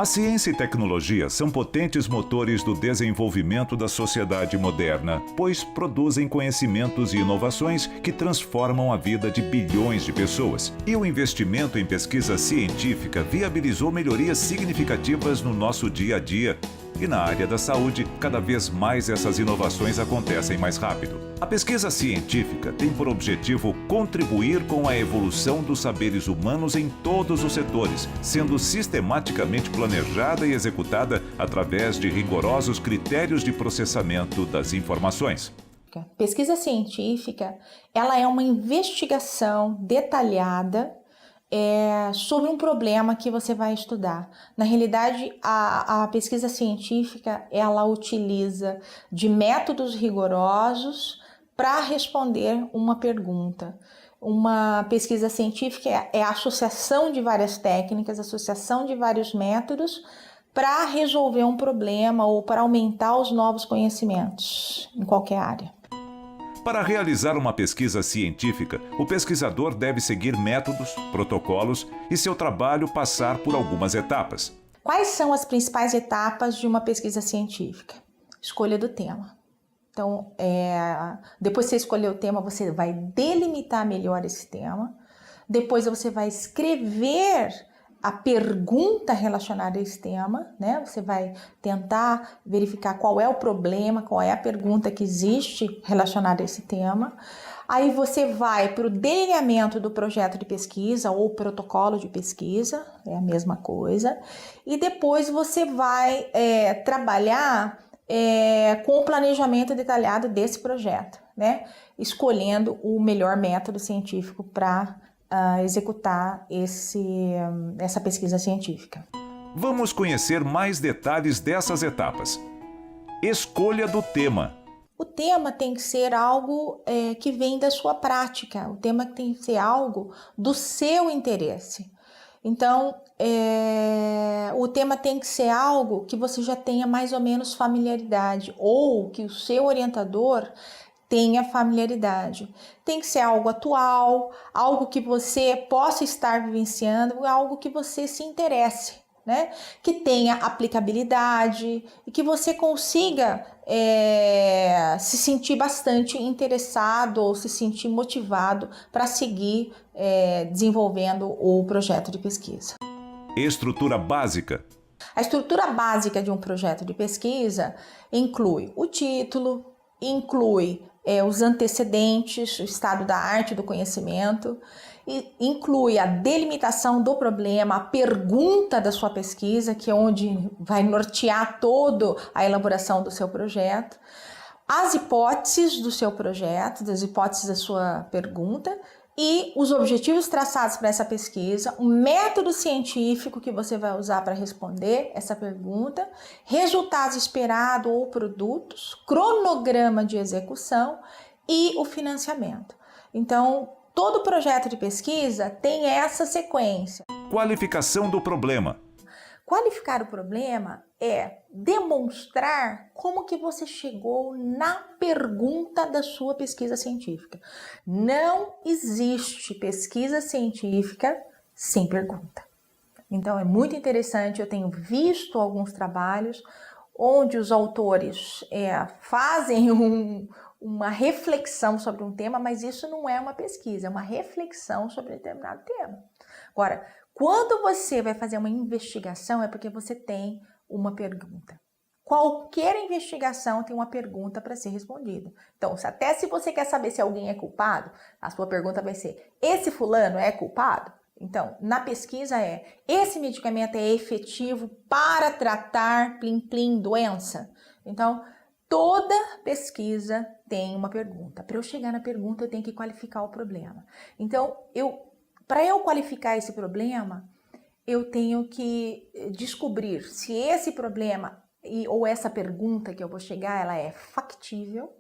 A ciência e tecnologia são potentes motores do desenvolvimento da sociedade moderna, pois produzem conhecimentos e inovações que transformam a vida de bilhões de pessoas. E o investimento em pesquisa científica viabilizou melhorias significativas no nosso dia a dia. E na área da saúde, cada vez mais essas inovações acontecem mais rápido. A pesquisa científica tem por objetivo contribuir com a evolução dos saberes humanos em todos os setores, sendo sistematicamente planejada e executada através de rigorosos critérios de processamento das informações. Pesquisa científica, ela é uma investigação detalhada sobre um problema que você vai estudar. Na realidade, a pesquisa científica, ela utiliza de métodos rigorosos para responder uma pergunta. Uma pesquisa científica é a associação de várias técnicas, associação de vários métodos para resolver um problema ou para aumentar os novos conhecimentos em qualquer área. Para realizar uma pesquisa científica, o pesquisador deve seguir métodos, protocolos e seu trabalho passar por algumas etapas. Quais são as principais etapas de uma pesquisa científica? Escolha do tema. Então, depois que você escolher o tema, você vai delimitar melhor esse tema. Depois você vai escrever a pergunta relacionada a esse tema, né? Você vai tentar verificar qual é o problema, qual é a pergunta que existe relacionada a esse tema. Aí você vai para o delineamento do projeto de pesquisa ou protocolo de pesquisa, é a mesma coisa. E depois você vai trabalhar com o planejamento detalhado desse projeto, né? Escolhendo o melhor método científico para executar essa pesquisa científica. Vamos conhecer mais detalhes dessas etapas. Escolha do tema. O tema tem que ser algo que vem da sua prática. O tema tem que ser algo do seu interesse. Então, o tema tem que ser algo que você já tenha mais ou menos familiaridade ou que o seu orientador tenha familiaridade. Tem que ser algo atual, algo que você possa estar vivenciando, algo que você se interesse, né? Que tenha aplicabilidade e que você consiga se sentir bastante interessado ou se sentir motivado para seguir desenvolvendo o projeto de pesquisa. Estrutura básica. A estrutura básica de um projeto de pesquisa inclui o título, inclui os antecedentes, o estado da arte do conhecimento, e inclui a delimitação do problema, a pergunta da sua pesquisa, que é onde vai nortear toda a elaboração do seu projeto, as hipóteses do seu projeto, das hipóteses da sua pergunta, e os objetivos traçados para essa pesquisa, o método científico que você vai usar para responder essa pergunta, resultados esperados ou produtos, cronograma de execução e o financiamento. Então, todo projeto de pesquisa tem essa sequência. Qualificação do problema. Qualificar o problema é demonstrar como que você chegou na pergunta da sua pesquisa científica. Não existe pesquisa científica sem pergunta. Então é muito interessante, eu tenho visto alguns trabalhos onde os autores fazem uma reflexão sobre um tema, mas isso não é uma pesquisa, é uma reflexão sobre determinado tema. Agora, quando você vai fazer uma investigação é porque você tem uma pergunta. Qualquer investigação tem uma pergunta para ser respondida. Então, até se você quer saber se alguém é culpado, a sua pergunta vai ser: esse fulano é culpado? Então, na pesquisa esse medicamento é efetivo para tratar plim-plim doença? Então, toda pesquisa tem uma pergunta. Para eu chegar na pergunta, eu tenho que qualificar o problema. Então, para eu qualificar esse problema, eu tenho que descobrir se esse problema ou essa pergunta que eu vou chegar, ela é factível,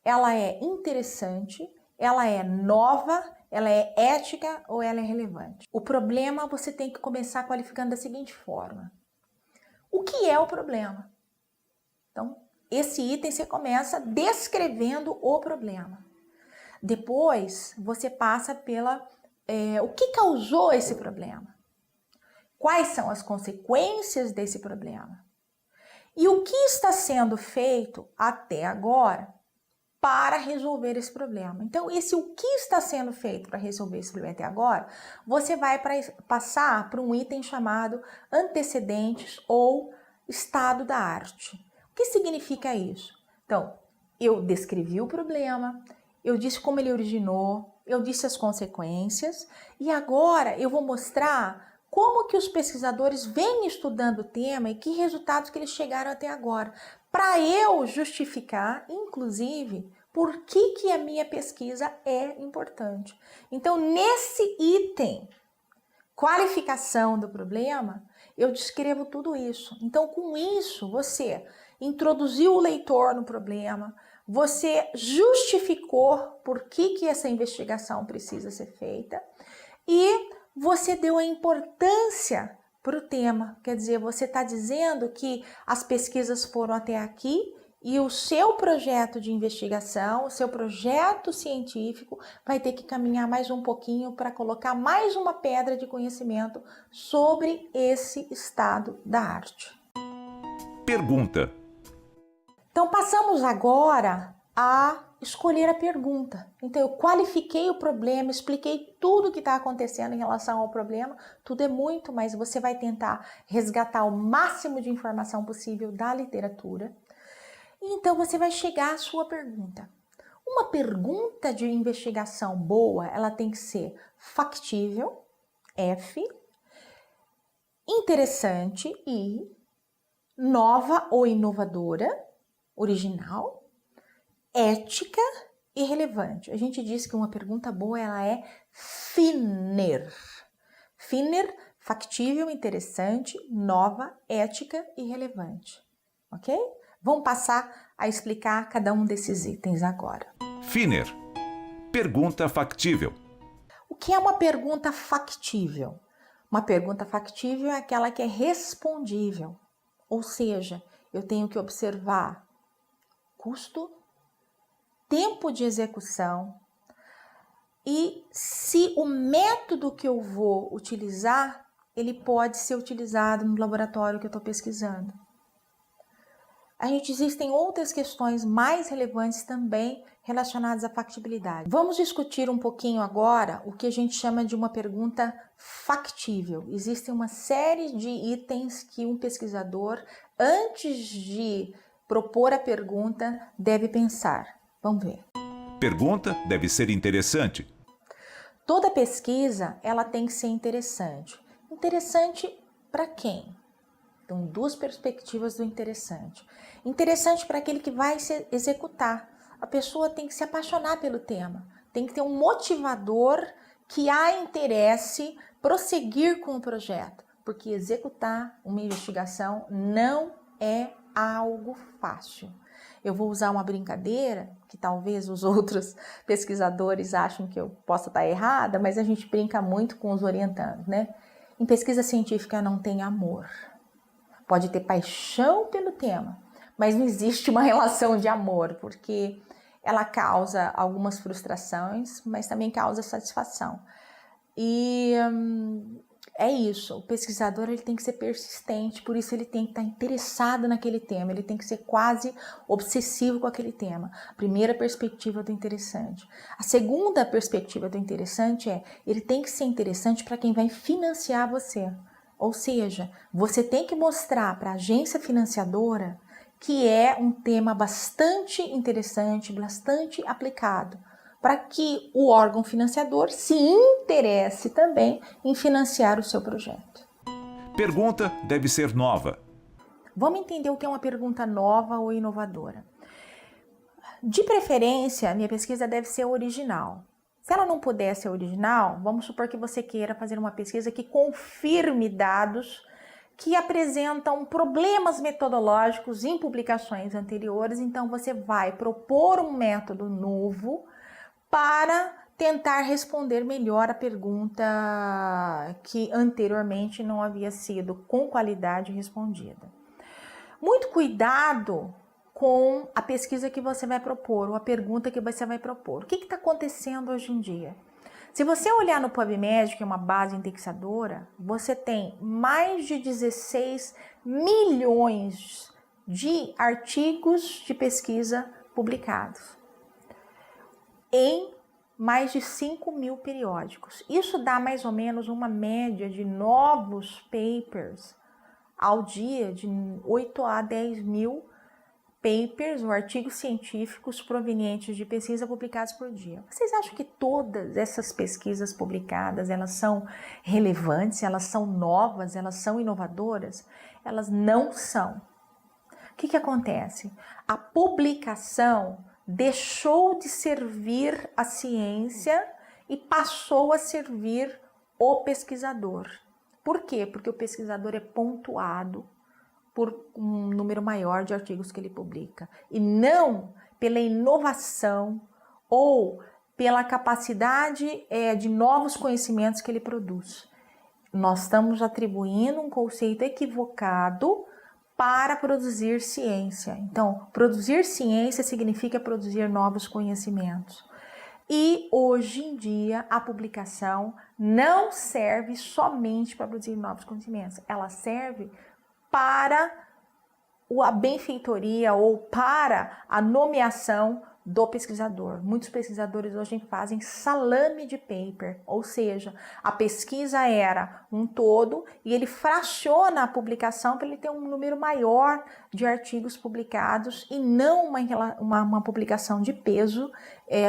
ela é interessante, ela é nova, ela é ética ou ela é relevante. O problema você tem que começar qualificando da seguinte forma: o que é o problema? Então, esse item você começa descrevendo o problema. Depois, você passa pela o que causou esse problema. Quais são as consequências desse problema? E o que está sendo feito até agora para resolver esse problema? Então, o que está sendo feito para resolver esse problema até agora, você vai passar para um item chamado antecedentes ou estado da arte. O que significa isso? Então, eu descrevi o problema, eu disse como ele originou, eu disse as consequências e agora eu vou mostrar como que os pesquisadores vêm estudando o tema e que resultados que eles chegaram até agora, para eu justificar, inclusive, por que a minha pesquisa é importante. Então, nesse item, qualificação do problema, eu descrevo tudo isso. Então, com isso, você introduziu o leitor no problema, você justificou por que essa investigação precisa ser feita e você deu a importância para o tema. Quer dizer, você está dizendo que as pesquisas foram até aqui e o seu projeto de investigação, o seu projeto científico vai ter que caminhar mais um pouquinho para colocar mais uma pedra de conhecimento sobre esse estado da arte. Pergunta. Então, passamos agora a escolher a pergunta. Então, eu qualifiquei o problema, expliquei tudo o que está acontecendo em relação ao problema. Tudo é muito, mas você vai tentar resgatar o máximo de informação possível da literatura. Então, você vai chegar à sua pergunta. Uma pergunta de investigação boa, ela tem que ser factível, F, interessante, I, nova ou inovadora, original, ética e relevante. A gente diz que uma pergunta boa, ela é FINER. FINER, factível, interessante, nova, ética e relevante. Ok? Vamos passar a explicar cada um desses itens agora. FINER. Pergunta factível. O que é uma pergunta factível? Uma pergunta factível é aquela que é respondível. Ou seja, eu tenho que observar custo, tempo de execução e se o método que eu vou utilizar, ele pode ser utilizado no laboratório que eu estou pesquisando. Existem outras questões mais relevantes também relacionadas à factibilidade. Vamos discutir um pouquinho agora o que a gente chama de uma pergunta factível. Existem uma série de itens que um pesquisador, antes de propor a pergunta, deve pensar. Vamos ver. Pergunta deve ser interessante. Toda pesquisa, ela tem que ser interessante. Interessante para quem? Então, duas perspectivas do interessante. Interessante para aquele que vai se executar. A pessoa tem que se apaixonar pelo tema. Tem que ter um motivador que a interesse prosseguir com o projeto. Porque executar uma investigação não é algo fácil. Eu vou usar uma brincadeira, que talvez os outros pesquisadores achem que eu possa estar errada, mas a gente brinca muito com os orientandos, né? Em pesquisa científica não tem amor. Pode ter paixão pelo tema, mas não existe uma relação de amor, porque ela causa algumas frustrações, mas também causa satisfação. E é isso, o pesquisador ele tem que ser persistente, por isso ele tem que estar interessado naquele tema, ele tem que ser quase obsessivo com aquele tema. Primeira perspectiva do interessante. A segunda perspectiva do interessante é, ele tem que ser interessante para quem vai financiar você. Ou seja, você tem que mostrar para a agência financiadora que é um tema bastante interessante, bastante aplicado, para que o órgão financiador se interesse também em financiar o seu projeto. Pergunta deve ser nova. Vamos entender o que é uma pergunta nova ou inovadora. De preferência, a minha pesquisa deve ser original. Se ela não puder ser original, vamos supor que você queira fazer uma pesquisa que confirme dados que apresentam problemas metodológicos em publicações anteriores, então você vai propor um método novo para tentar responder melhor a pergunta que anteriormente não havia sido com qualidade respondida. Muito cuidado com a pesquisa que você vai propor, ou a pergunta que você vai propor. O que está acontecendo hoje em dia? Se você olhar no PubMed, que é uma base indexadora, você tem mais de 16 milhões de artigos de pesquisa publicados em mais de 5 mil periódicos. Isso dá mais ou menos uma média de novos papers ao dia, de 8 a 10 mil papers ou artigos científicos provenientes de pesquisa publicados por dia. Vocês acham que todas essas pesquisas publicadas, elas são relevantes, elas são novas, elas são inovadoras? Elas não são. O que acontece? A publicação deixou de servir a ciência e passou a servir o pesquisador. Por quê? Porque o pesquisador é pontuado por um número maior de artigos que ele publica, e não pela inovação ou pela capacidade de novos conhecimentos que ele produz. Nós estamos atribuindo um conceito equivocado para produzir ciência. Então, produzir ciência significa produzir novos conhecimentos. E hoje em dia a publicação não serve somente para produzir novos conhecimentos, ela serve para a benfeitoria ou para a nomeação do pesquisador. Muitos pesquisadores hoje fazem salame de paper, ou seja, a pesquisa era um todo e ele fraciona a publicação para ele ter um número maior de artigos publicados e não uma publicação de peso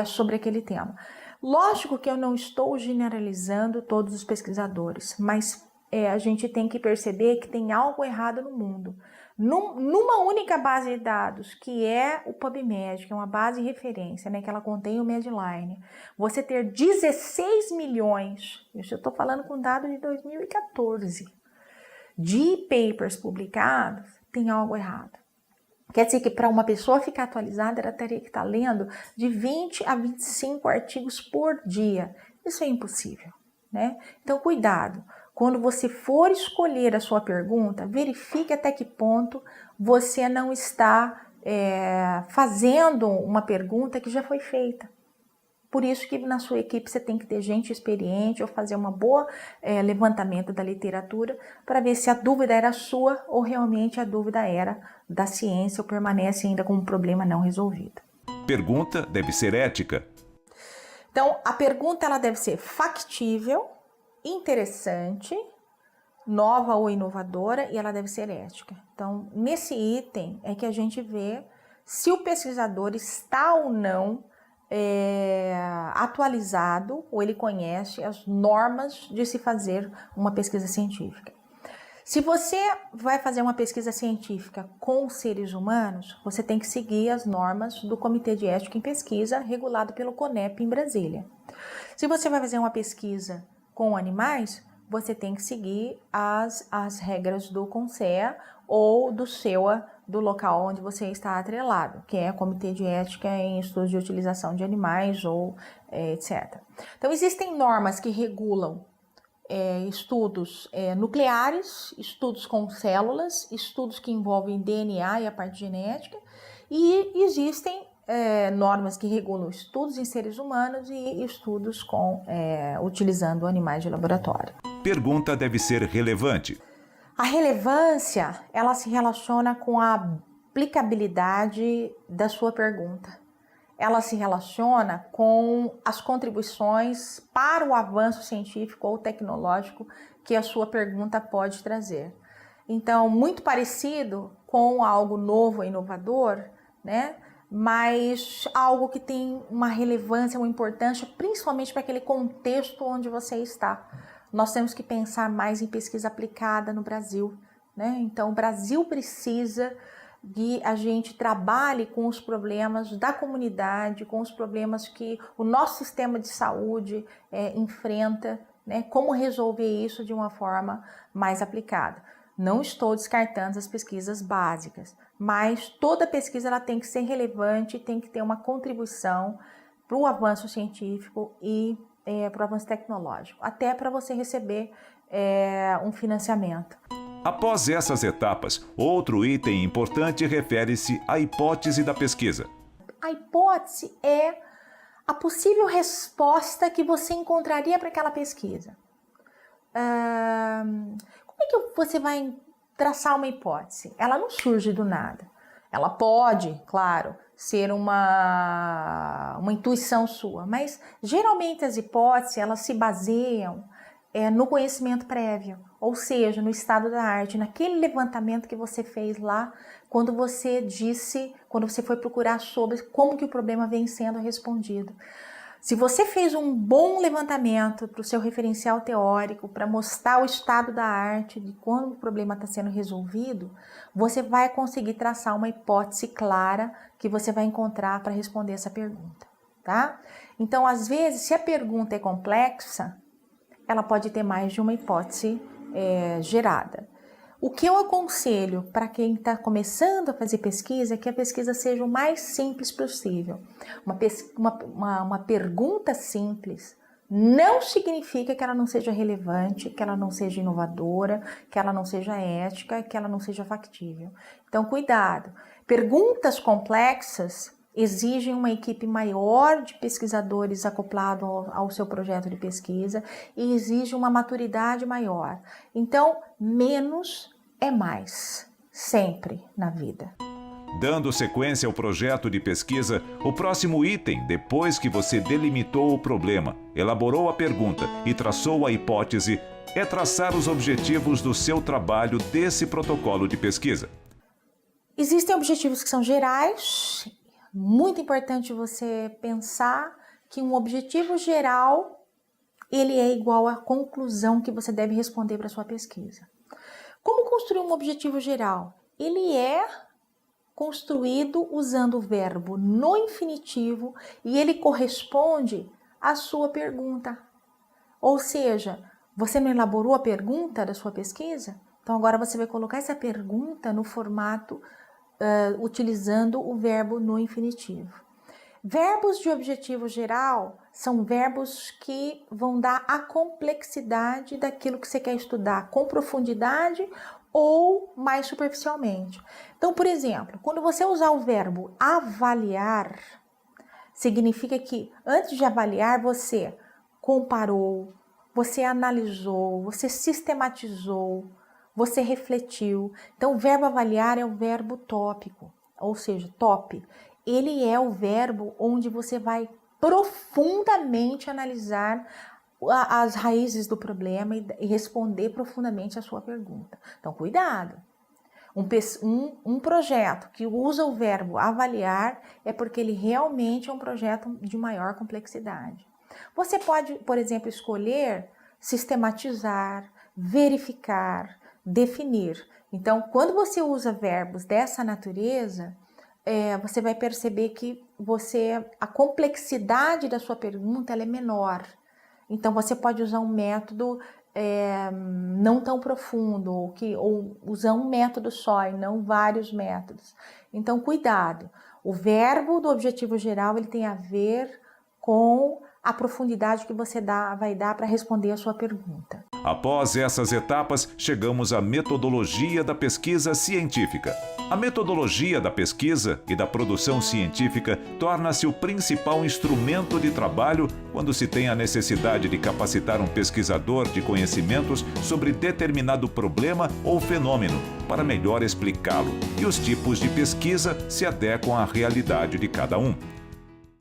sobre aquele tema. Lógico que eu não estou generalizando todos os pesquisadores, mas a gente tem que perceber que tem algo errado no mundo. Numa única base de dados, que é o PubMed, que é uma base de referência, né, que ela contém o Medline, você ter 16 milhões, eu estou falando com dados de 2014, de papers publicados, tem algo errado. Quer dizer que para uma pessoa ficar atualizada, ela teria que estar lendo de 20 a 25 artigos por dia. Isso é impossível, né? Então, cuidado. Quando você for escolher a sua pergunta, verifique até que ponto você não está fazendo uma pergunta que já foi feita. Por isso que na sua equipe você tem que ter gente experiente ou fazer uma boa levantamento da literatura para ver se a dúvida era sua ou realmente a dúvida era da ciência ou permanece ainda com um problema não resolvido. Pergunta deve ser ética. Então, a pergunta ela deve ser factível, interessante, nova ou inovadora, e ela deve ser ética. Então, nesse item é que a gente vê se o pesquisador está ou não atualizado, ou ele conhece as normas de se fazer uma pesquisa científica. Se você vai fazer uma pesquisa científica com seres humanos, você tem que seguir as normas do Comitê de Ética em Pesquisa, regulado pelo CONEP em Brasília. Se você vai fazer uma pesquisa com animais, você tem que seguir as regras do CONSEA ou do SEUA, do local onde você está atrelado, que é o Comitê de Ética em Estudos de Utilização de Animais ou etc. Então, existem normas que regulam estudos nucleares, estudos com células, estudos que envolvem DNA e a parte genética, e existem normas que regulam estudos em seres humanos e estudos utilizando animais de laboratório. Pergunta deve ser relevante. A relevância, ela se relaciona com a aplicabilidade da sua pergunta. Ela se relaciona com as contribuições para o avanço científico ou tecnológico que a sua pergunta pode trazer. Então, muito parecido com algo novo e inovador, né? Mas algo que tem uma relevância, uma importância, principalmente para aquele contexto onde você está. Nós temos que pensar mais em pesquisa aplicada no Brasil, né? Então, o Brasil precisa que a gente trabalhe com os problemas da comunidade, com os problemas que o nosso sistema de saúde enfrenta, né? Como resolver isso de uma forma mais aplicada. Não estou descartando as pesquisas básicas, mas toda pesquisa ela tem que ser relevante, tem que ter uma contribuição para o avanço científico e para o avanço tecnológico, até para você receber um financiamento. Após essas etapas, outro item importante refere-se à hipótese da pesquisa. A hipótese é a possível resposta que você encontraria para aquela pesquisa. Como é que você vai traçar uma hipótese? Ela não surge do nada. Ela pode, claro, ser uma intuição sua, mas geralmente as hipóteses elas se baseiam no conhecimento prévio, ou seja, no estado da arte, naquele levantamento que você fez lá, quando você foi procurar sobre como que o problema vem sendo respondido. Se você fez um bom levantamento para o seu referencial teórico, para mostrar o estado da arte, de quando o problema está sendo resolvido, você vai conseguir traçar uma hipótese clara que você vai encontrar para responder essa pergunta, tá? Então, às vezes, se a pergunta é complexa, ela pode ter mais de uma hipótese gerada. O que eu aconselho para quem está começando a fazer pesquisa é que a pesquisa seja o mais simples possível. Uma pergunta simples não significa que ela não seja relevante, que ela não seja inovadora, que ela não seja ética, que ela não seja factível. Então, cuidado. Perguntas complexas exigem uma equipe maior de pesquisadores acoplado ao seu projeto de pesquisa e exige uma maturidade maior. Então, menos é mais, sempre na vida. Dando sequência ao projeto de pesquisa, o próximo item, depois que você delimitou o problema, elaborou a pergunta e traçou a hipótese, é traçar os objetivos do seu trabalho desse protocolo de pesquisa. Existem objetivos que são gerais. Muito importante você pensar que um objetivo geral, ele é igual à conclusão que você deve responder para a sua pesquisa. Como construir um objetivo geral? Ele é construído usando o verbo no infinitivo e ele corresponde à sua pergunta. Ou seja, você não elaborou a pergunta da sua pesquisa? Então agora você vai colocar essa pergunta no formato utilizando o verbo no infinitivo. Verbos de objetivo geral são verbos que vão dar a complexidade daquilo que você quer estudar com profundidade ou mais superficialmente. Então, por exemplo, quando você usar o verbo avaliar, significa que antes de avaliar você comparou, você analisou, você sistematizou, você refletiu. Então, o verbo avaliar é o verbo tópico, ou seja, top. Ele é o verbo onde você vai profundamente analisar as raízes do problema e responder profundamente a sua pergunta. Então, cuidado. Um projeto que usa o verbo avaliar é porque ele realmente é um projeto de maior complexidade. Você pode, por exemplo, escolher sistematizar, verificar, definir. Então, quando você usa verbos dessa natureza, você vai perceber que a complexidade da sua pergunta ela é menor. Então, você pode usar um método não tão profundo, ou usar um método só e não vários métodos. Então, cuidado. O verbo do objetivo geral ele tem a ver com a profundidade que você vai dar para responder a sua pergunta. Após essas etapas, chegamos à metodologia da pesquisa científica. A metodologia da pesquisa e da produção científica torna-se o principal instrumento de trabalho quando se tem a necessidade de capacitar um pesquisador de conhecimentos sobre determinado problema ou fenômeno, para melhor explicá-lo, e os tipos de pesquisa se adequam à realidade de cada um.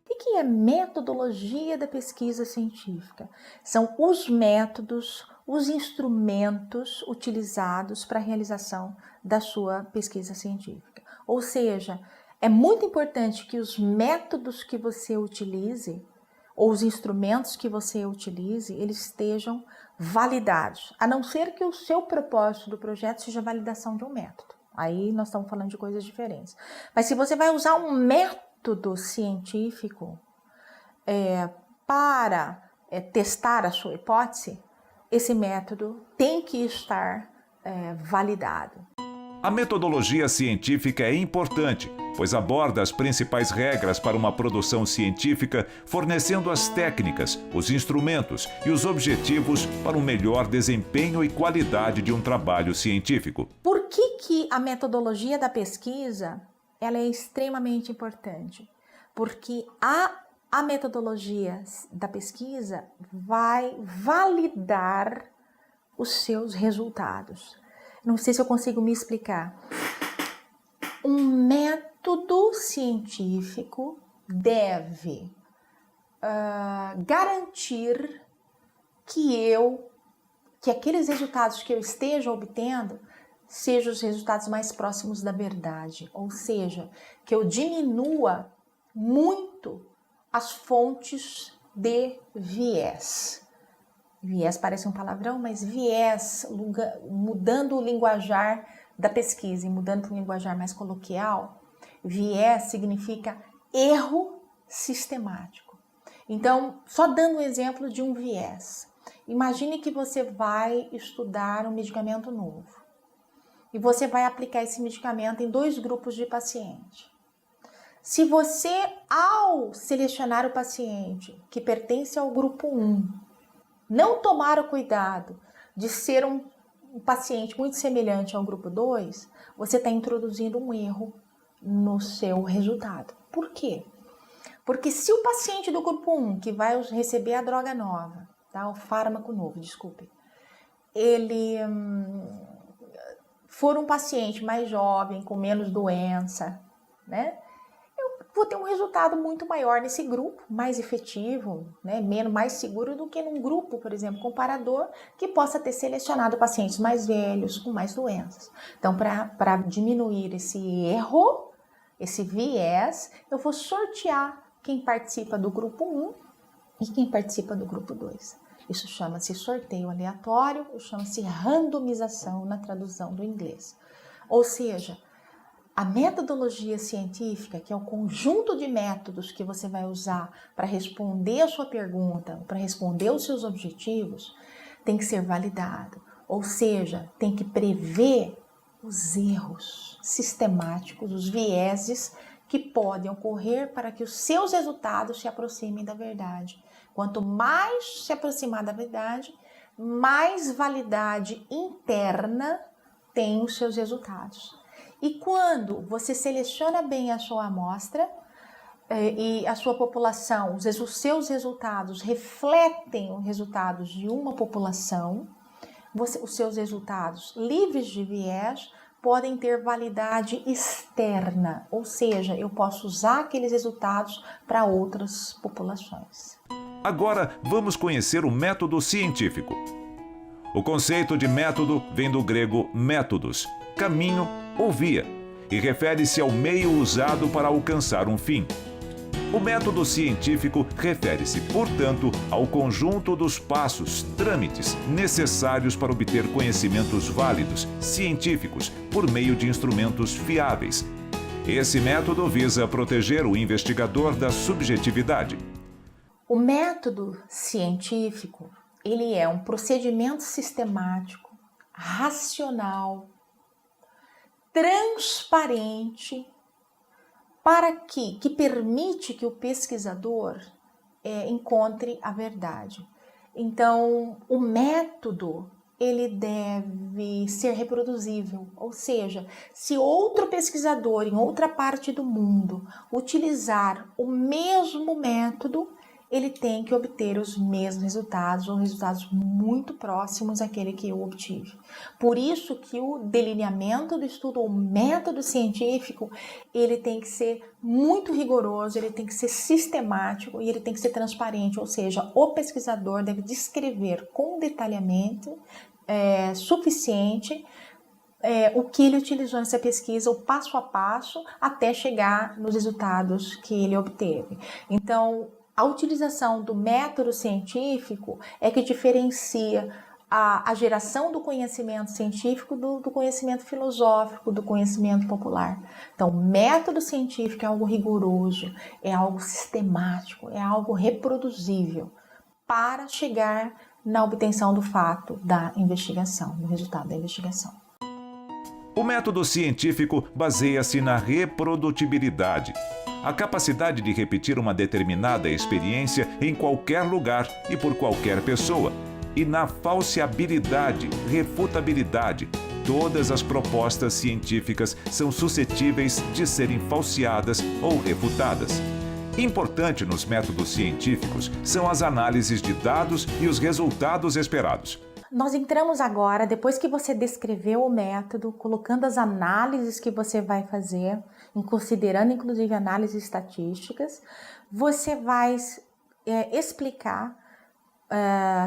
O que é metodologia da pesquisa científica? São os métodos, os instrumentos utilizados para a realização da sua pesquisa científica. Ou seja, é muito importante que os métodos que você utilize, ou os instrumentos que você utilize, eles estejam validados, a não ser que o seu propósito do projeto seja a validação de um método. Aí nós estamos falando de coisas diferentes. Mas se você vai usar um método científico para testar a sua hipótese, esse método tem que estar validado. A metodologia científica é importante, pois aborda as principais regras para uma produção científica, fornecendo as técnicas, os instrumentos e os objetivos para um melhor desempenho e qualidade de um trabalho científico. Por que a metodologia da pesquisa ela é extremamente importante? Porque a A metodologia da pesquisa vai validar os seus resultados. Não sei se eu consigo me explicar. Um método científico deve garantir que aqueles resultados que eu esteja obtendo sejam os resultados mais próximos da verdade, ou seja, que eu diminua muito as fontes de viés. Viés parece um palavrão, mas viés, mudando o linguajar da pesquisa e mudando para um linguajar mais coloquial, viés significa erro sistemático. Então, só dando um exemplo de um viés. Imagine que você vai estudar um medicamento novo e você vai aplicar esse medicamento em 2 grupos de pacientes. Se você, ao selecionar o paciente que pertence ao grupo 1, não tomar o cuidado de ser um paciente muito semelhante ao grupo 2, você está introduzindo um erro no seu resultado. Por quê? Porque se o paciente do grupo 1, que vai receber a droga nova, tá? O fármaco novo, desculpe, ele for um paciente mais jovem, com menos doença, né? Eu vou ter um resultado muito maior nesse grupo, mais efetivo, né? Mais seguro do que num grupo, por exemplo, comparador, que possa ter selecionado pacientes mais velhos, com mais doenças. Então, para diminuir esse erro, esse viés, eu vou sortear quem participa do grupo 1 e quem participa do grupo 2. Isso chama-se sorteio aleatório, ou chama-se randomização na tradução do inglês. Ou seja, a metodologia científica, que é o conjunto de métodos que você vai usar para responder a sua pergunta, para responder os seus objetivos, tem que ser validado. Ou seja, tem que prever os erros sistemáticos, os vieses que podem ocorrer para que os seus resultados se aproximem da verdade. Quanto mais se aproximar da verdade, mais validade interna tem os seus resultados. E quando você seleciona bem a sua amostra e a sua população, os seus resultados refletem os resultados de uma população, os seus resultados livres de viés podem ter validade externa, ou seja, eu posso usar aqueles resultados para outras populações. Agora vamos conhecer o método científico. O conceito de método vem do grego métodos, caminho ou via, e refere-se ao meio usado para alcançar um fim. O método científico refere-se, portanto, ao conjunto dos passos, trâmites necessários para obter conhecimentos válidos, científicos, por meio de instrumentos fiáveis. Esse método visa proteger o investigador da subjetividade. O método científico, ele é um procedimento sistemático, racional, transparente, que permite que o pesquisador encontre a verdade. Então, o método, ele deve ser reproduzível, ou seja, se outro pesquisador em outra parte do mundo utilizar o mesmo método, ele tem que obter os mesmos resultados, ou resultados muito próximos àquele que eu obtive. Por isso que o delineamento do estudo, o método científico, ele tem que ser muito rigoroso, ele tem que ser sistemático e ele tem que ser transparente, ou seja, o pesquisador deve descrever com detalhamento suficiente o que ele utilizou nessa pesquisa, o passo a passo, até chegar nos resultados que ele obteve. Então, a utilização do método científico é que diferencia a geração do conhecimento científico do conhecimento filosófico, do conhecimento popular. Então, método científico é algo rigoroso, é algo sistemático, é algo reproduzível para chegar na obtenção do fato da investigação, do resultado da investigação. O método científico baseia-se na reprodutibilidade, a capacidade de repetir uma determinada experiência em qualquer lugar e por qualquer pessoa, e na falseabilidade, refutabilidade. Todas as propostas científicas são suscetíveis de serem falseadas ou refutadas. Importante nos métodos científicos são as análises de dados e os resultados esperados. Nós entramos agora, depois que você descreveu o método, colocando as análises que você vai fazer, considerando inclusive análises estatísticas, você vai explicar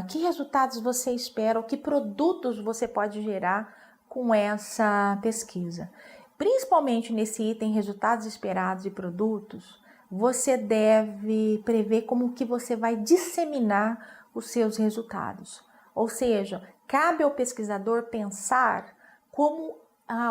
que resultados você espera, ou que produtos você pode gerar com essa pesquisa. Principalmente nesse item resultados esperados e produtos, você deve prever como que você vai disseminar os seus resultados. Ou seja, cabe ao pesquisador pensar como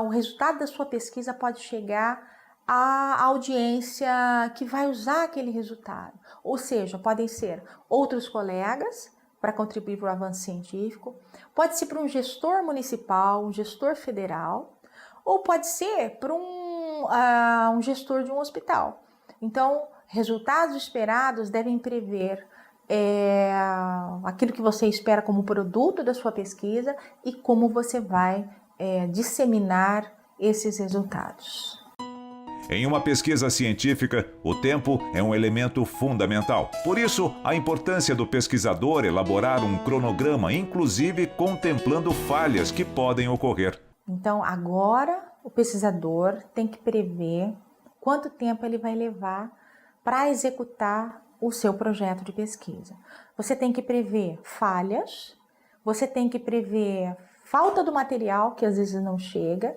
o resultado da sua pesquisa pode chegar à audiência que vai usar aquele resultado. Ou seja, podem ser outros colegas para contribuir para o avanço científico, pode ser para um gestor municipal, um gestor federal, ou pode ser para um gestor de um hospital. Então, resultados esperados devem prever aquilo que você espera como produto da sua pesquisa e como você vai disseminar esses resultados. Em uma pesquisa científica, o tempo é um elemento fundamental. Por isso, a importância do pesquisador elaborar um cronograma, inclusive contemplando falhas que podem ocorrer. Então, agora, o pesquisador tem que prever quanto tempo ele vai levar para executar o seu projeto de pesquisa. Você tem que prever falhas, você tem que prever falta do material, que às vezes não chega,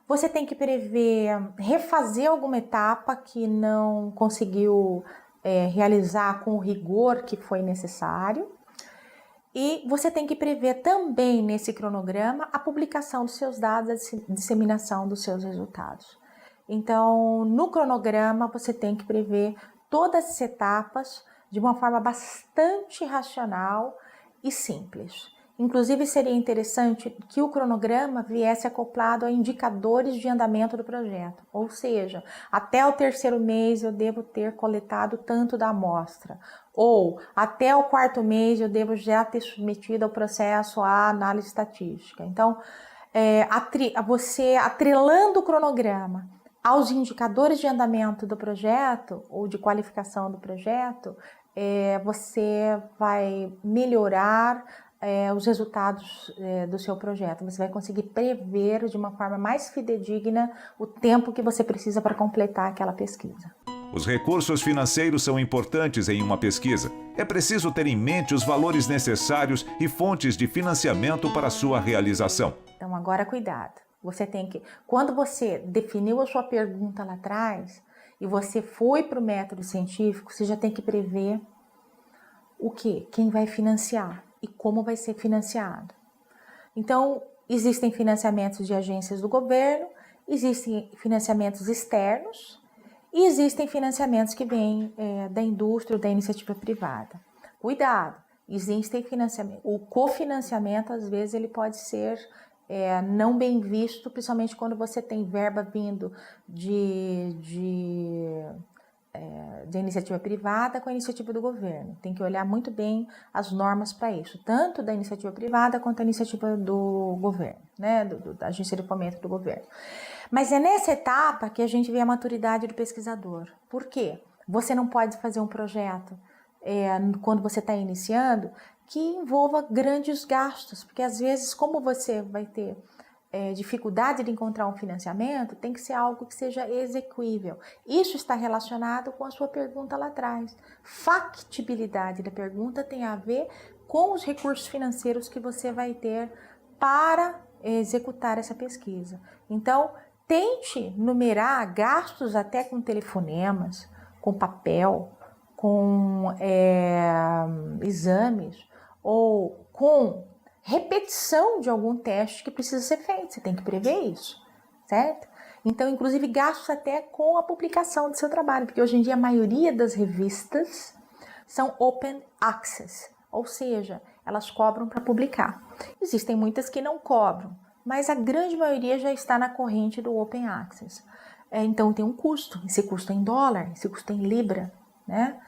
você tem que prever refazer alguma etapa que não conseguiu realizar com o rigor que foi necessário. E você tem que prever também nesse cronograma a publicação dos seus dados, a disseminação dos seus resultados. Então, no cronograma, você tem que prever todas as etapas de uma forma bastante racional e simples. Inclusive, seria interessante que o cronograma viesse acoplado a indicadores de andamento do projeto. Ou seja, até o 3º mês eu devo ter coletado tanto da amostra. Ou até o 4º mês eu devo já ter submetido ao processo a análise estatística. Então, você atrelando o cronograma aos indicadores de andamento do projeto ou de qualificação do projeto, você vai melhorar os resultados do seu projeto. Você vai conseguir prever de uma forma mais fidedigna o tempo que você precisa para completar aquela pesquisa. Os recursos financeiros são importantes em uma pesquisa. É preciso ter em mente os valores necessários e fontes de financiamento para sua realização. Então, agora cuidado. Você tem que, quando você definiu a sua pergunta lá atrás e você foi para o método científico, você já tem que prever o quê? Quem vai financiar e como vai ser financiado. Então, existem financiamentos de agências do governo, existem financiamentos externos e existem financiamentos que vêm da indústria ou da iniciativa privada. Cuidado, existem financiamentos. O cofinanciamento, às vezes, ele pode ser não bem visto, principalmente quando você tem verba vindo de iniciativa privada com a iniciativa do governo. Tem que olhar muito bem as normas para isso, tanto da iniciativa privada quanto da iniciativa do governo, né? Da agência de fomento do governo. Mas é nessa etapa que a gente vê a maturidade do pesquisador. Por quê? Você não pode fazer um projeto quando você está iniciando que envolva grandes gastos, porque às vezes, como você vai ter dificuldade de encontrar um financiamento, tem que ser algo que seja execuível. Isso está relacionado com a sua pergunta lá atrás. Factibilidade da pergunta tem a ver com os recursos financeiros que você vai ter para executar essa pesquisa. Então, tente numerar gastos até com telefonemas, com papel, com exames ou com repetição de algum teste que precisa ser feito. Você tem que prever isso, certo? Então, inclusive, gastos até com a publicação do seu trabalho, porque hoje em dia a maioria das revistas são open access, ou seja, elas cobram para publicar. Existem muitas que não cobram, mas a grande maioria já está na corrente do open access. Então, tem um custo. Esse custo é em dólar, esse custo é em libra, né?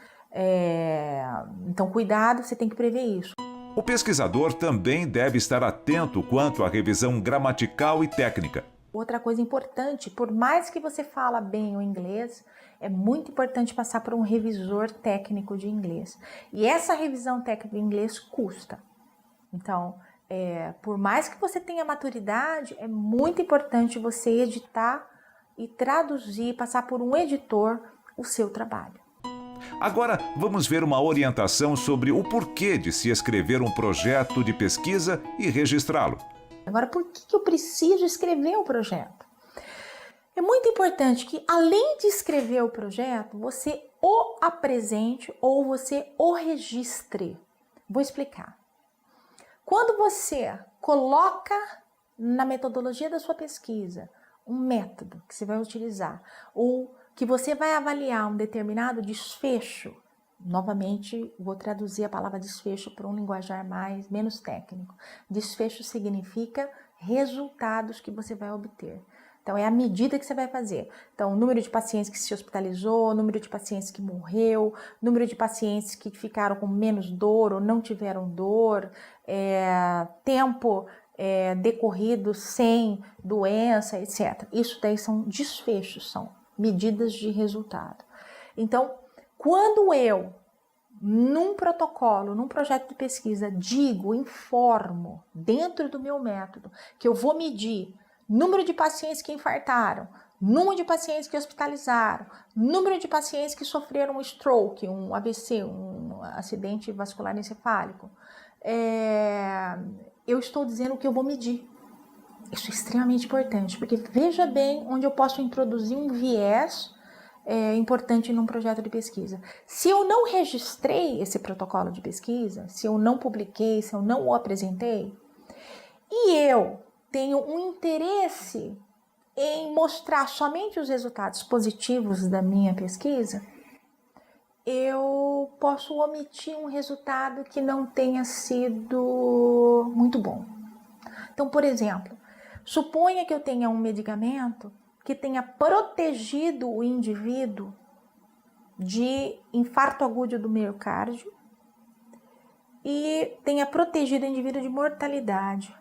Então, cuidado, você tem que prever isso. O pesquisador também deve estar atento quanto à revisão gramatical e técnica. Outra coisa importante, por mais que você fala bem o inglês, é muito importante passar por um revisor técnico de inglês. E essa revisão técnica de inglês custa. Então, por mais que você tenha maturidade, é muito importante você editar e traduzir, passar por um editor o seu trabalho. Agora, vamos ver uma orientação sobre o porquê de se escrever um projeto de pesquisa e registrá-lo. Agora, por que eu preciso escrever o projeto? É muito importante que, além de escrever o projeto, você o apresente ou você o registre. Vou explicar. Quando você coloca na metodologia da sua pesquisa um método que você vai utilizar ou que você vai avaliar um determinado desfecho, novamente vou traduzir a palavra desfecho para um linguajar menos técnico. Desfecho significa resultados que você vai obter. Então, é a medida que você vai fazer. Então, o número de pacientes que se hospitalizou, número de pacientes que morreu, número de pacientes que ficaram com menos dor ou não tiveram dor, tempo decorrido sem doença, etc. Isso daí são desfechos, são medidas de resultado. Então, quando eu, num protocolo, num projeto de pesquisa, informo dentro do meu método que eu vou medir número de pacientes que infartaram, número de pacientes que hospitalizaram, número de pacientes que sofreram um stroke, um AVC, um acidente vascular encefálico, eu estou dizendo que eu vou medir. Isso é extremamente importante, porque veja bem onde eu posso introduzir um viés importante num projeto de pesquisa. Se eu não registrei esse protocolo de pesquisa, se eu não publiquei, se eu não o apresentei, e eu tenho um interesse em mostrar somente os resultados positivos da minha pesquisa, eu posso omitir um resultado que não tenha sido muito bom. Então, por exemplo, suponha que eu tenha um medicamento que tenha protegido o indivíduo de infarto agudo do miocárdio e tenha protegido o indivíduo de mortalidade.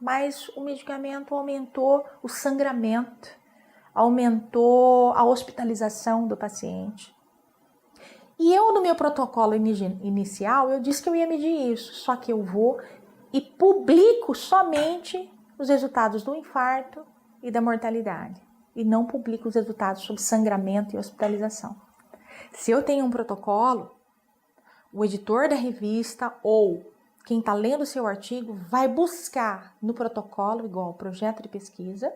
Mas o medicamento aumentou o sangramento, aumentou a hospitalização do paciente. E eu, no meu protocolo inicial, eu disse que eu ia medir isso, só que eu vou e publico somente os resultados do infarto e da mortalidade, e não publico os resultados sobre sangramento e hospitalização. Se eu tenho um protocolo, o editor da revista ou quem está lendo o seu artigo vai buscar no protocolo, igual ao projeto de pesquisa,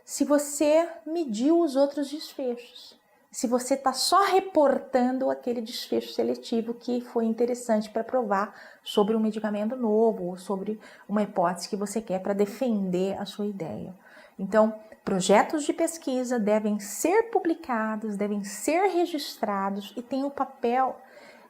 se você mediu os outros desfechos, se você está só reportando aquele desfecho seletivo que foi interessante para provar sobre um medicamento novo ou sobre uma hipótese que você quer para defender a sua ideia. Então, projetos de pesquisa devem ser publicados, devem ser registrados e têm o papel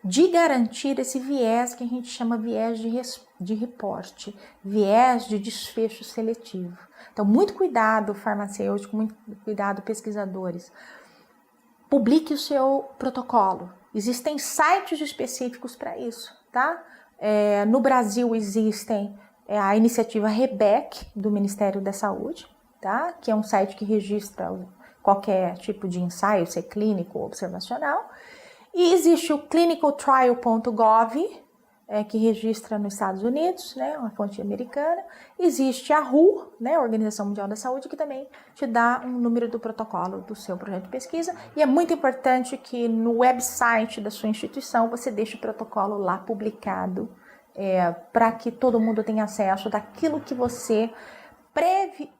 de garantir esse viés que a gente chama viés de reporte, viés de desfecho seletivo. Então, muito cuidado, farmacêutico, muito cuidado, pesquisadores. Publique o seu protocolo. Existem sites específicos para isso, tá? No Brasil existem a iniciativa REBEC, do Ministério da Saúde, tá? Que é um site que registra qualquer tipo de ensaio, se é clínico ou observacional. E existe o clinicaltrial.gov, que registra nos Estados Unidos, né, uma fonte americana. Existe a WHO, né, a Organização Mundial da Saúde, que também te dá um número do protocolo do seu projeto de pesquisa. E é muito importante que no website da sua instituição você deixe o protocolo lá publicado, para que todo mundo tenha acesso daquilo que você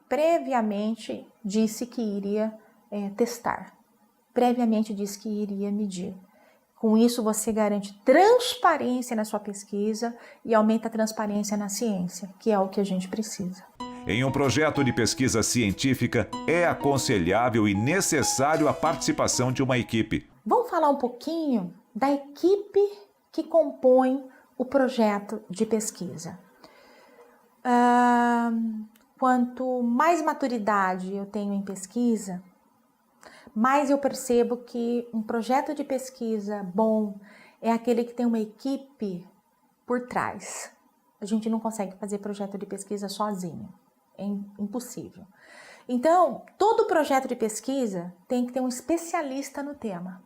previamente disse que iria testar, previamente disse que iria medir. Com isso, você garante transparência na sua pesquisa e aumenta a transparência na ciência, que é o que a gente precisa. Em um projeto de pesquisa científica, é aconselhável e necessário a participação de uma equipe. Vamos falar um pouquinho da equipe que compõe o projeto de pesquisa. Quanto mais maturidade eu tenho em pesquisa, mais eu percebo que um projeto de pesquisa bom é aquele que tem uma equipe por trás. A gente não consegue fazer projeto de pesquisa sozinho, É impossível. Então, todo projeto de pesquisa tem que ter um especialista no tema.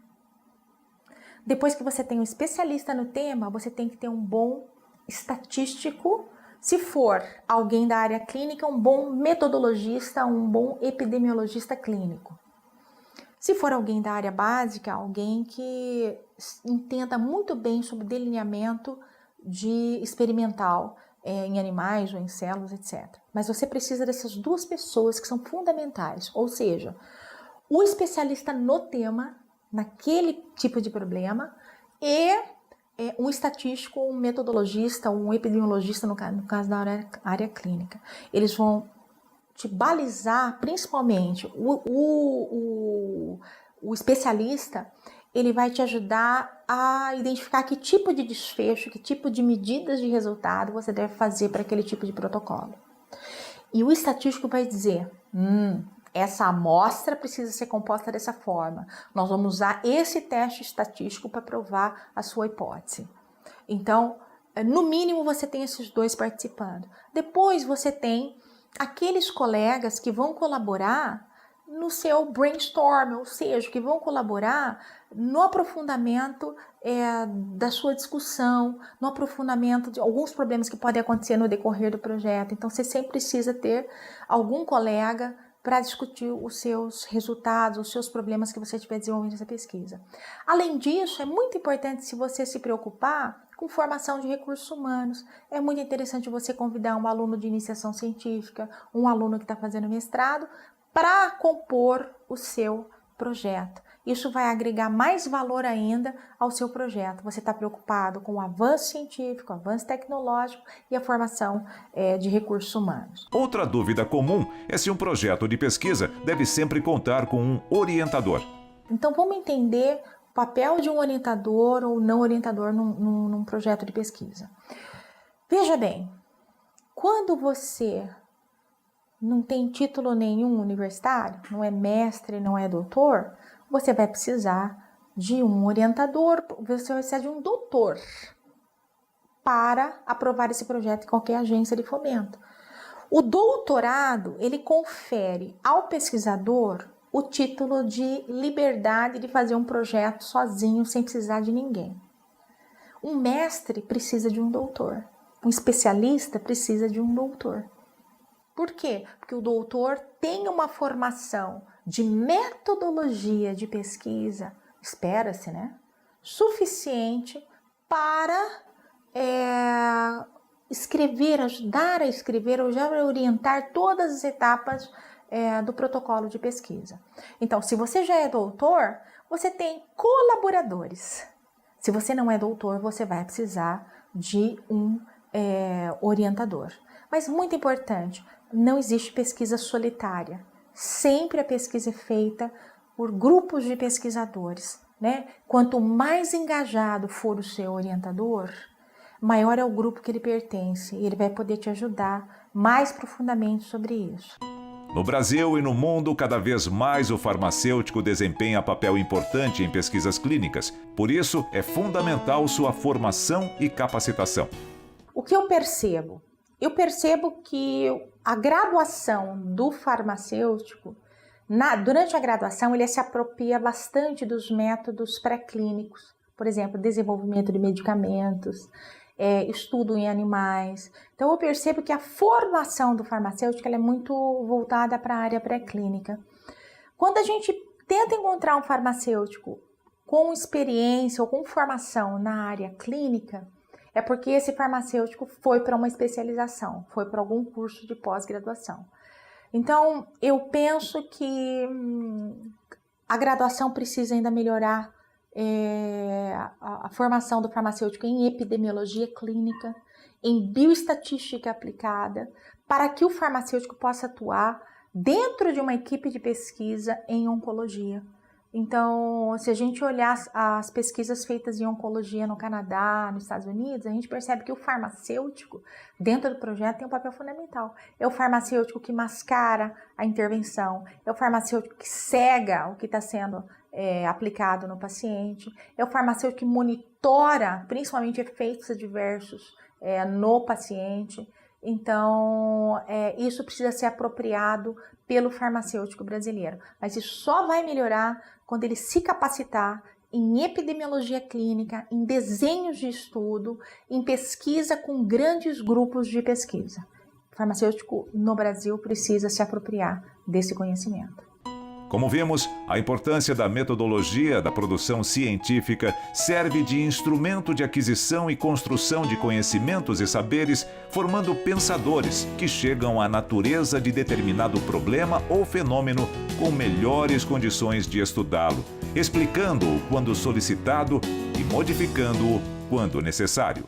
Depois que você tem um especialista no tema, você tem que ter um bom estatístico. Se for alguém da área clínica, um bom metodologista, um bom epidemiologista clínico. Se for alguém da área básica, alguém que entenda muito bem sobre delineamento de experimental em animais ou em células, etc. Mas você precisa dessas duas pessoas que são fundamentais, ou seja, o especialista no tema, naquele tipo de problema, e um estatístico, um metodologista, um epidemiologista, no caso da área clínica. Eles vão te balizar, principalmente o especialista, ele vai te ajudar a identificar que tipo de desfecho, que tipo de medidas de resultado você deve fazer para aquele tipo de protocolo. E o estatístico vai dizer, essa amostra precisa ser composta dessa forma. Nós vamos usar esse teste estatístico para provar a sua hipótese. Então, no mínimo, você tem esses dois participando. Depois, você tem aqueles colegas que vão colaborar no seu brainstorm, ou seja, que vão colaborar no aprofundamento da sua discussão, no aprofundamento de alguns problemas que podem acontecer no decorrer do projeto. Então, você sempre precisa ter algum colega para discutir os seus resultados, os seus problemas que você estiver desenvolvendo nessa pesquisa. Além disso, é muito importante se você se preocupar com formação de recursos humanos. É muito interessante você convidar um aluno de iniciação científica, um aluno que está fazendo mestrado, para compor o seu projeto. Isso vai agregar mais valor ainda ao seu projeto. Você está preocupado com o avanço científico, o avanço tecnológico e a formação de recursos humanos. Outra dúvida comum é se um projeto de pesquisa deve sempre contar com um orientador. Então, vamos entender o papel de um orientador ou não orientador num projeto de pesquisa. Veja bem, quando você não tem título nenhum universitário, não é mestre, não é doutor, você vai precisar de um orientador, você vai precisar de um doutor para aprovar esse projeto em qualquer agência de fomento. O doutorado, ele confere ao pesquisador o título de liberdade de fazer um projeto sozinho, sem precisar de ninguém. Um mestre precisa de um doutor, um especialista precisa de um doutor. Por quê? Porque o doutor tem uma formação de metodologia de pesquisa, espera-se, né? Suficiente para escrever, ajudar a escrever ou já orientar todas as etapas do protocolo de pesquisa. Então, se você já é doutor, você tem colaboradores. Se você não é doutor, você vai precisar de um orientador. Mas muito importante, não existe pesquisa solitária. Sempre a pesquisa é feita por grupos de pesquisadores, né? Quanto mais engajado for o seu orientador, maior é o grupo que ele pertence e ele vai poder te ajudar mais profundamente sobre isso. No Brasil e no mundo, cada vez mais o farmacêutico desempenha papel importante em pesquisas clínicas. Por isso, é fundamental sua formação e capacitação. O que eu percebo? Eu percebo que a graduação do farmacêutico, durante a graduação, ele se apropria bastante dos métodos pré-clínicos, por exemplo, desenvolvimento de medicamentos, estudo em animais. Então, eu percebo que a formação do farmacêutico ela é muito voltada para a área pré-clínica. Quando a gente tenta encontrar um farmacêutico com experiência ou com formação na área clínica, é porque esse farmacêutico foi para uma especialização, foi para algum curso de pós-graduação. Então, eu penso que a graduação precisa ainda melhorar a formação do farmacêutico em epidemiologia clínica, em bioestatística aplicada, para que o farmacêutico possa atuar dentro de uma equipe de pesquisa em oncologia. Então, se a gente olhar as pesquisas feitas em oncologia no Canadá, nos Estados Unidos, a gente percebe que o farmacêutico, dentro do projeto, tem um papel fundamental. É o farmacêutico que mascara a intervenção, é o farmacêutico que cega o que está sendo aplicado no paciente, é o farmacêutico que monitora, principalmente, efeitos adversos no paciente. Então, isso precisa ser apropriado pelo farmacêutico brasileiro. Mas isso só vai melhorar quando ele se capacitar em epidemiologia clínica, em desenhos de estudo, em pesquisa com grandes grupos de pesquisa. O farmacêutico no Brasil precisa se apropriar desse conhecimento. Como vimos, a importância da metodologia da produção científica serve de instrumento de aquisição e construção de conhecimentos e saberes, formando pensadores que chegam à natureza de determinado problema ou fenômeno com melhores condições de estudá-lo, explicando-o quando solicitado e modificando-o quando necessário.